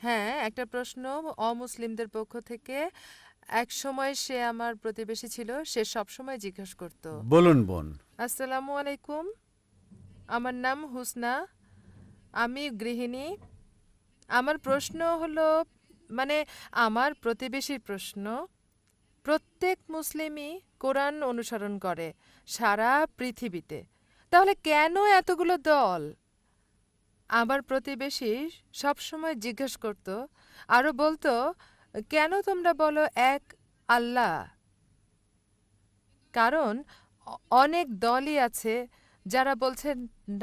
হ্যাঁ, একটা প্রশ্ন অমুসলিমদের পক্ষ থেকে। একসময় সে আমার প্রতিবেশী ছিল, সে সবসময় জিজ্ঞেস করত। বলুন বোন। আসসালামু আলাইকুম, আমার নাম হুসনা, আমি গৃহিণী। আমার প্রশ্ন হলো, মানে আমার প্রতিবেশীর প্রশ্ন, প্রত্যেক মুসলিমই কোরআন অনুসরণ করে সারা পৃথিবীতে, তাহলে কেন এতগুলো দল? আমার প্রতিবেশী সবসময় জিজ্ঞেস করত, আরও বলতো, কেন তোমরা বলো এক আল্লাহ? কারণ অনেক দলই আছে যারা বলছে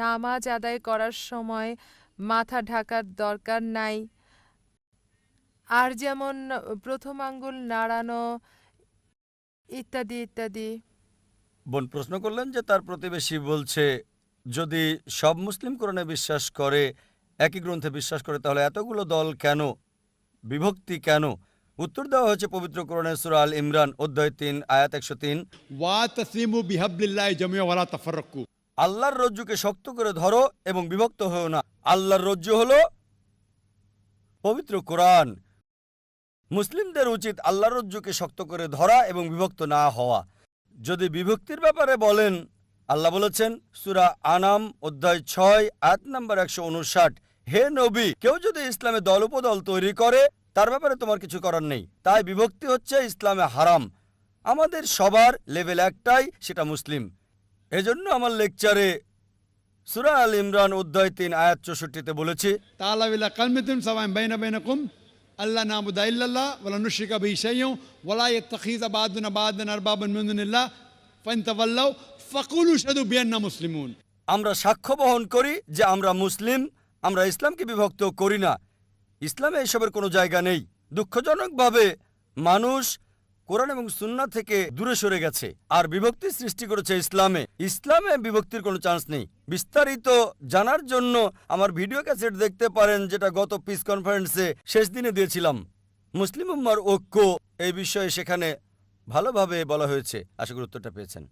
নামাজ আদায় করার সময় মাথা ঢাকার দরকার নাই, আর যেমন প্রথম আঙ্গুল নাড়ানো, ইত্যাদি ইত্যাদি। বোন প্রশ্ন করলেন যে তার প্রতিবেশী বলছে যদি সব মুসলিম কোরআনে বিশ্বাস করে, একই গ্রন্থে বিশ্বাস করে, তাহলে এতগুলো দল কেন, বিভক্তি কেন? উত্তর দেওয়া হয়েছে পবিত্র কোরআনের সূরা আল ইমরান অধ্যায় ৩ আয়াত ১০৩। ওয়াতাসিমু বিহাবলিল্লাহি জামিআ ওয়ালা তাফাররাকু। আল্লাহর রজ্জুকে শক্ত করে ধরো এবং বিভক্ত হও না। আল্লাহর রজ্জু হলো পবিত্র কোরআন। মুসলিমদের উচিত আল্লাহর রজ্জুকে শক্ত করে ধরা এবং বিভক্ত না হওয়া। যদি বিভক্তির ব্যাপারে বলেন, আল্লাহ বলেছেন সূরা আনাম অধ্যায় ৬ আয়াত নাম্বার ১৫৯, হে নবী, কেউ যদি ইসলামে দল উপদল তৈরি করে তার ব্যাপারে তোমার কিছু করার নেই। তাই বিভক্তি হচ্ছে ইসলামে হারাম। আমাদের সবার লেভেল একটাই, সেটা মুসলিম। এজন্য আমার লেকচারে সূরা আল ইমরান অধ্যায় ৩ আয়াত ৬৪-তে বলেছি, তাআলাউ ইলা কালিমাতিন সাওয়াইন বাইনা বাইনাকুম আল্লা না'বুদা ইল্লাল্লাহ ওয়ালা নুশরিকা বিহি শাইয়্যান ওয়ালা ইয়াত্তাখিযা বা'দুনা বা'দান আরবাবান মিন দুনিল্লাহ ফাইন তাওয়াল্লাউ ফাকুলু শাহাদু বিআন্না মুসলিমুন। আমরা সাক্ষ্য বহন করি যে আমরা মুসলিম, আমরা ইসলামকে বিভক্ত করি না। ইসলামে এসবের কোনো জায়গা নেই। দুঃখজনকভাবে মানুষ কোরআন এবং সুন্নাহ থেকে দূরে সরে গেছে আর বিভক্তি সৃষ্টি করেছে ইসলামে। ইসলামে বিভক্তির কোনো চান্স নেই। বিস্তারিত জানার জন্য আমার ভিডিও ক্যাসেট দেখতে পারেন, যেটা গত পিস কনফারেন্সে শেষ দিনে দিয়েছিলাম। মুসলিম উম্মার ঐক্য এই বিষয়ে সেখানে ভালোভাবে বলা হয়েছে। আশা করি উত্তরটা পেয়েছেন।